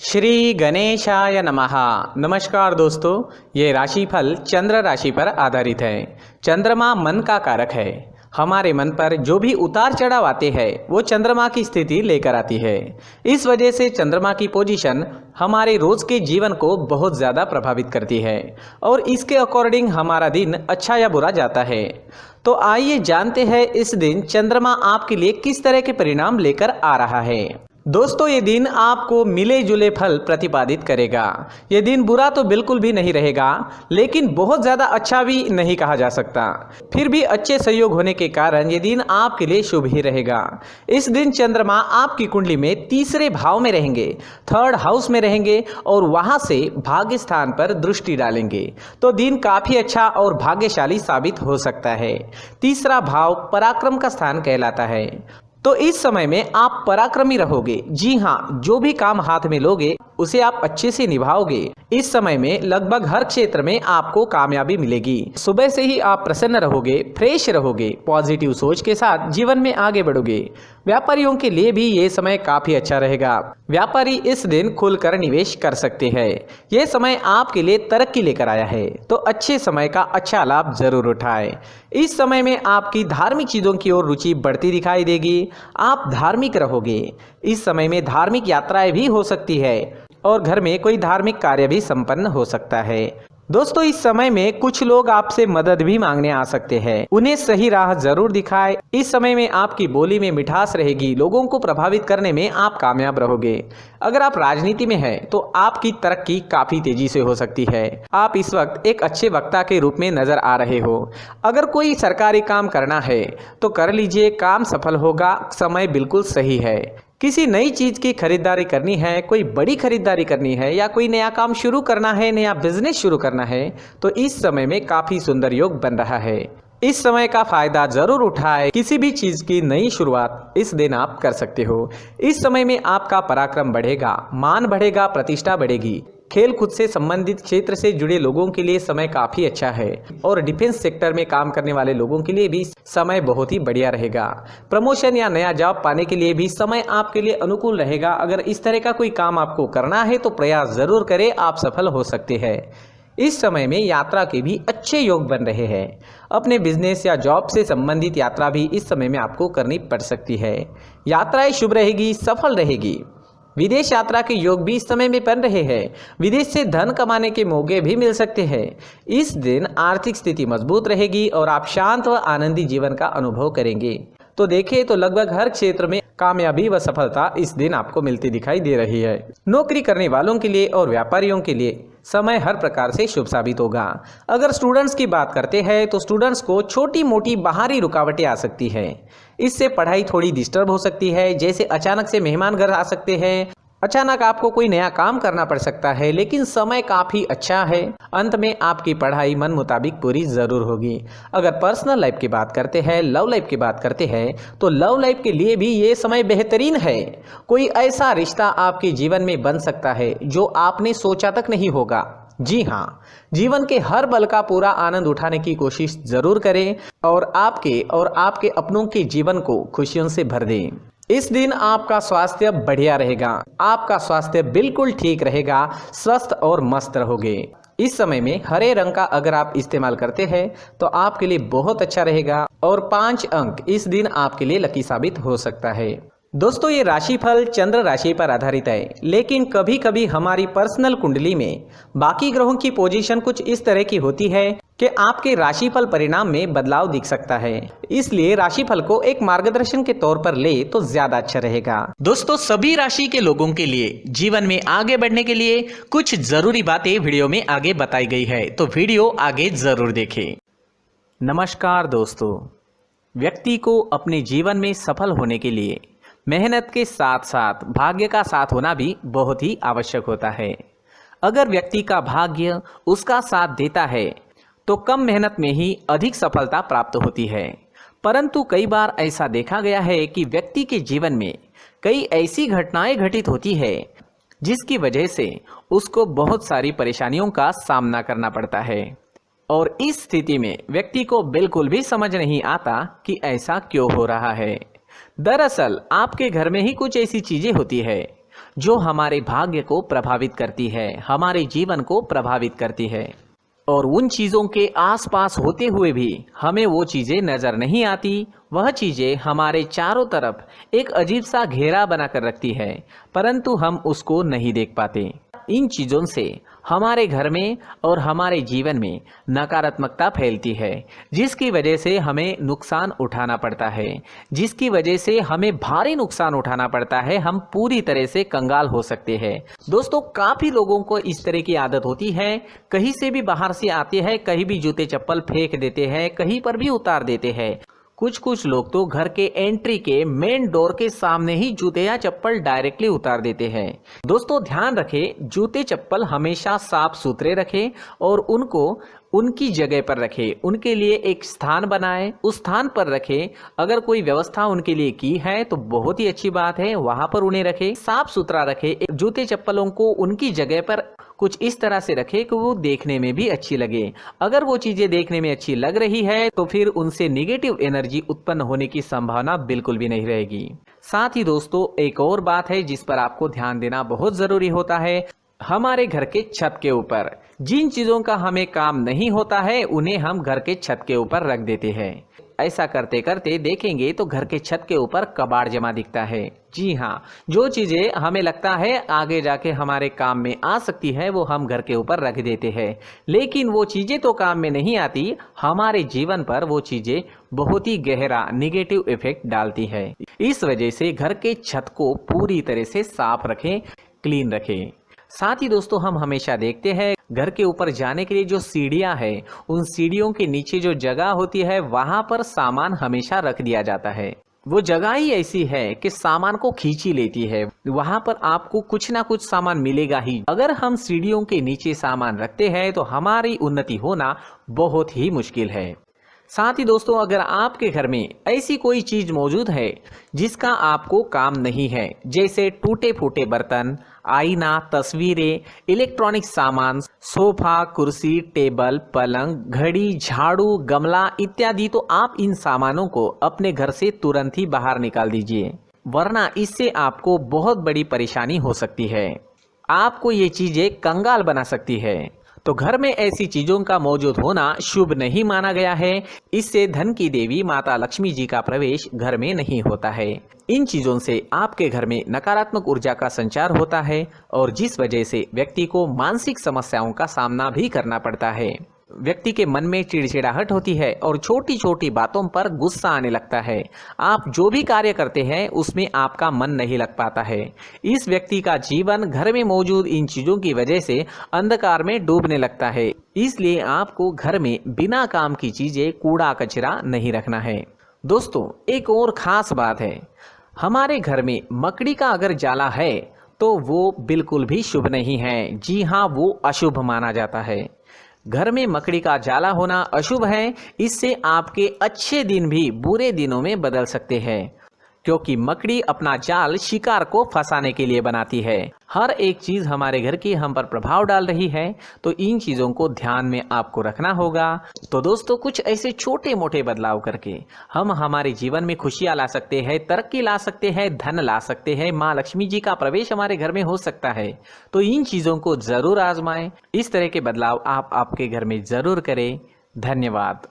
श्री गणेशाय नमः। नमस्कार दोस्तों, ये राशिफल चंद्र राशि पर आधारित है। चंद्रमा मन का कारक है। हमारे मन पर जो भी उतार चढ़ाव आते हैं वो चंद्रमा की स्थिति लेकर आती है। इस वजह से चंद्रमा की पोजीशन हमारे रोज के जीवन को बहुत ज़्यादा प्रभावित करती है और इसके अकॉर्डिंग हमारा दिन अच्छा या बुरा जाता है। तो आइए जानते हैं इस दिन चंद्रमा आपके लिए किस तरह के परिणाम लेकर आ रहा है। दोस्तों, ये दिन आपको मिले जुले फल प्रतिपादित करेगा। ये दिन बुरा तो बिल्कुल भी नहीं रहेगा, लेकिन बहुत ज़्यादा अच्छा भी नहीं कहा जा सकता। फिर भी अच्छे संयोग होने के कारण ये दिन आपके लिए शुभ ही रहेगा। इस दिन चंद्रमा आपकी कुंडली में तीसरे भाव में रहेंगे, थर्ड हाउस में रहेंगे और वहाँ से भाग्य स्थान पर दृष्टि डालेंगे। तो दिन काफ़ी अच्छा और भाग्यशाली साबित हो सकता है। तीसरा भाव पराक्रम का स्थान कहलाता है। तो इस समय में आप पराक्रमी रहोगे। जी हाँ, जो भी काम हाथ में लोगे उसे आप अच्छे से निभाओगे। इस समय में लगभग हर क्षेत्र में आपको कामयाबी मिलेगी। सुबह से ही आप प्रसन्न रहोगे, फ्रेश रहोगे, पॉजिटिव सोच के साथ जीवन में आगे बढ़ोगे। व्यापारियों के लिए भी ये समय काफी अच्छा रहेगा। व्यापारी इस दिन खुलकर निवेश कर सकते हैं। यह समय आपके लिए तरक्की लेकर आया है, तो अच्छे समय का अच्छा लाभ जरूर उठाएं। इस समय में आपकी धार्मिक चीजों की ओर रुचि बढ़ती दिखाई देगी। आप धार्मिक रहोगे। इस समय में धार्मिक यात्राएं भी हो सकती है और घर में कोई धार्मिक कार्य भी संपन्न हो सकता है। दोस्तों, इस समय में कुछ लोग आपसे मदद भी मांगने आ सकते हैं। उन्हें सही राह जरूर दिखाएं। इस समय में आपकी बोली में मिठास रहेगी। लोगों को प्रभावित करने में आप कामयाब रहोगे। अगर आप राजनीति में हैं तो आपकी तरक्की काफी तेजी से हो सकती है। आप इस वक्त एक अच्छे वक्ता के रूप में नजर आ रहे हो। अगर कोई सरकारी काम करना है तो कर लीजिए, काम सफल होगा। समय बिल्कुल सही है। किसी नई चीज की खरीदारी करनी है, कोई बड़ी खरीदारी करनी है या कोई नया काम शुरू करना है, नया बिजनेस शुरू करना है, तो इस समय में काफी सुंदर योग बन रहा है। इस समय का फायदा जरूर उठाएं। किसी भी चीज की नई शुरुआत इस दिन आप कर सकते हो। इस समय में आपका पराक्रम बढ़ेगा, मान बढ़ेगा, प्रतिष्ठा बढ़ेगी। खेल कूद से संबंधित क्षेत्र से जुड़े लोगों के लिए समय काफी अच्छा है और डिफेंस सेक्टर में काम करने वाले लोगों के लिए भी समय बहुत ही बढ़िया रहेगा। प्रमोशन या नया जॉब पाने के लिए भी समय आपके लिए अनुकूल रहेगा। अगर इस तरह का कोई काम आपको करना है तो प्रयास जरूर करें, आप सफल हो सकते हैं। इस समय में यात्रा के भी अच्छे योग बन रहे हैं। अपने बिजनेस या जॉब से संबंधित यात्रा भी इस समय में आपको करनी पड़ सकती है। यात्राएं शुभ रहेगी, सफल रहेगी। विदेश यात्रा के योग भी इस समय में बन रहे हैं। विदेश से धन कमाने के मौके भी मिल सकते हैं। इस दिन आर्थिक स्थिति मजबूत रहेगी और आप शांत व आनंदी जीवन का अनुभव करेंगे। तो देखें तो लगभग हर क्षेत्र में कामयाबी व सफलता इस दिन आपको मिलती दिखाई दे रही है। नौकरी करने वालों के लिए और व्यापारियों के लिए समय हर प्रकार से शुभ साबित होगा। अगर स्टूडेंट्स की बात करते हैं तो स्टूडेंट्स को छोटी मोटी बाहरी रुकावटें आ सकती है। इससे पढ़ाई थोड़ी डिस्टर्ब हो सकती है। जैसे अचानक से मेहमान घर आ सकते हैं, अचानक आपको कोई नया काम करना पड़ सकता है, लेकिन समय काफी अच्छा है। अंत में आपकी पढ़ाई मन मुताबिक पूरी जरूर होगी। अगर पर्सनल लाइफ की बात करते हैं, लव लाइफ की बात करते हैं, तो लव लाइफ के लिए भी ये समय बेहतरीन है। कोई ऐसा रिश्ता आपके जीवन में बन सकता है जो आपने सोचा तक नहीं होगा। जी हाँ, जीवन के हर पल का पूरा आनंद उठाने की कोशिश जरूर करें और आपके अपनों के जीवन को खुशियों से भर दें। इस दिन आपका स्वास्थ्य बढ़िया रहेगा। आपका स्वास्थ्य बिल्कुल ठीक रहेगा, स्वस्थ और मस्त रहोगे। इस समय में हरे रंग का अगर आप इस्तेमाल करते हैं तो आपके लिए बहुत अच्छा रहेगा और 5 अंक इस दिन आपके लिए लकी साबित हो सकता है। दोस्तों, ये राशिफल चंद्र राशि पर आधारित है, लेकिन कभी कभी हमारी पर्सनल कुंडली में बाकी ग्रहों की पोजीशन कुछ इस तरह की होती है कि आपके राशिफल परिणाम में बदलाव दिख सकता है। इसलिए राशिफल को एक मार्गदर्शन के तौर पर ले तो ज्यादा अच्छा रहेगा। दोस्तों, सभी राशि के लोगों के लिए जीवन में आगे बढ़ने के लिए कुछ जरूरी बातें वीडियो में आगे बताई गई है, तो वीडियो आगे जरूर देखें। नमस्कार दोस्तों, व्यक्ति को अपने जीवन में सफल होने के लिए मेहनत के साथ साथ भाग्य का साथ होना भी बहुत ही आवश्यक होता है। अगर व्यक्ति का भाग्य उसका साथ देता है तो कम मेहनत में ही अधिक सफलता प्राप्त होती है। परंतु कई बार ऐसा देखा गया है कि व्यक्ति के जीवन में कई ऐसी घटनाएं घटित होती है जिसकी वजह से उसको बहुत सारी परेशानियों का सामना करना पड़ता है और इस स्थिति में व्यक्ति को बिल्कुल भी समझ नहीं आता कि ऐसा क्यों हो रहा है। दरअसल आपके घर में ही कुछ ऐसी चीजें होती है जो हमारे भाग्य को प्रभावित करती है, हमारे जीवन को प्रभावित करती है। और उन चीज़ों के आसपास होते हुए भी हमें वो चीज़ें नज़र नहीं आती। वह चीज़ें हमारे चारों तरफ एक अजीब सा घेरा बनाकर रखती है, परंतु हम उसको नहीं देख पाते। इन चीज़ों से हमारे घर में और हमारे जीवन में नकारात्मकता फैलती है, जिसकी वजह से हमें नुकसान उठाना पड़ता है, जिसकी वजह से हमें भारी नुकसान उठाना पड़ता है। हम पूरी तरह से कंगाल हो सकते हैं। दोस्तों, काफ़ी लोगों को इस तरह की आदत होती है, कहीं से भी बाहर से आते हैं, कहीं भी जूते चप्पल फेंक देते हैं, कहीं पर भी उतार देते हैं। कुछ लोग तो घर के एंट्री के मेन डोर के सामने ही जूते या चप्पल डायरेक्टली उतार देते हैं। दोस्तों, ध्यान रखें, जूते चप्पल हमेशा साफ सुथरे रखें और उनको उनकी जगह पर रखें। उनके लिए एक स्थान बनाएं, उस स्थान पर रखें। अगर कोई व्यवस्था उनके लिए की है तो बहुत ही अच्छी बात है, वहां पर उन्हें रखें, साफ सुथरा रखें। जूते चप्पलों को उनकी जगह पर कुछ इस तरह से रखें कि वो देखने में भी अच्छी लगे। अगर वो चीजें देखने में अच्छी लग रही है तो फिर उनसे निगेटिव एनर्जी उत्पन्न होने की संभावना बिल्कुल भी नहीं रहेगी। साथ ही दोस्तों, एक और बात है जिस पर आपको ध्यान देना बहुत जरूरी होता है। हमारे घर के छत के ऊपर जिन चीजों का हमें काम नहीं होता है, उन्हें हम घर के छत के ऊपर रख देते हैं। ऐसा करते करते देखेंगे तो घर के छत के ऊपर कबाड़ जमा दिखता है। जी हाँ, जो चीजें हमें लगता है आगे जाके हमारे काम में आ सकती है, वो हम घर के ऊपर रख देते हैं। लेकिन वो चीजें तो काम में नहीं आती, हमारे जीवन पर वो चीजें बहुत ही गहरा निगेटिव इफेक्ट डालती है। इस वजह से घर के छत को पूरी तरह से साफ रखें, क्लीन रखें। साथ ही दोस्तों, हम हमेशा देखते हैं घर के ऊपर जाने के लिए जो सीढ़ियां हैं, उन सीढ़ियों के नीचे जो जगह होती है वहां पर सामान हमेशा रख दिया जाता है। वो जगह ही ऐसी है कि सामान को खींची लेती है। वहां पर आपको कुछ ना कुछ सामान मिलेगा ही। अगर हम सीढ़ियों के नीचे सामान रखते हैं तो हमारी उन्नति होना बहुत ही मुश्किल है। साथ ही दोस्तों, अगर आपके घर में ऐसी कोई चीज मौजूद है जिसका आपको काम नहीं है, जैसे टूटे फूटे बर्तन, आईना, तस्वीरें, इलेक्ट्रॉनिक सामान, सोफा, कुर्सी, टेबल, पलंग, घड़ी, झाड़ू, गमला इत्यादि, तो आप इन सामानों को अपने घर से तुरंत ही बाहर निकाल दीजिए, वरना इससे आपको बहुत बड़ी परेशानी हो सकती है। आपको ये चीजें कंगाल बना सकती है। तो घर में ऐसी चीजों का मौजूद होना शुभ नहीं माना गया है। इससे धन की देवी माता लक्ष्मी जी का प्रवेश घर में नहीं होता है। इन चीजों से आपके घर में नकारात्मक ऊर्जा का संचार होता है और जिस वजह से व्यक्ति को मानसिक समस्याओं का सामना भी करना पड़ता है। व्यक्ति के मन में चिड़चिड़ाहट होती है और छोटी छोटी बातों पर गुस्सा आने लगता है। आप जो भी कार्य करते हैं उसमें आपका मन नहीं लग पाता है। इस व्यक्ति का जीवन घर में मौजूद इन चीजों की वजह से अंधकार में डूबने लगता है। इसलिए आपको घर में बिना काम की चीजें, कूड़ा कचरा नहीं रखना है। दोस्तों, एक और खास बात है, हमारे घर में मकड़ी का अगर जाला है तो वो बिल्कुल भी शुभ नहीं है। जी हाँ, वो अशुभ माना जाता है। घर में मकड़ी का जाला होना अशुभ है। इससे आपके अच्छे दिन भी बुरे दिनों में बदल सकते हैं, क्योंकि मकड़ी अपना जाल शिकार को फंसाने के लिए बनाती है। हर एक चीज हमारे घर की हम पर प्रभाव डाल रही है, तो इन चीजों को ध्यान में आपको रखना होगा। तो दोस्तों, कुछ ऐसे छोटे मोटे बदलाव करके हम हमारे जीवन में खुशियां ला सकते हैं, तरक्की ला सकते हैं, धन ला सकते हैं, माँ लक्ष्मी जी का प्रवेश हमारे घर में हो सकता है। तो इन चीजों को जरूर आजमाएं। इस तरह के बदलाव आप आपके घर में जरूर करें। धन्यवाद।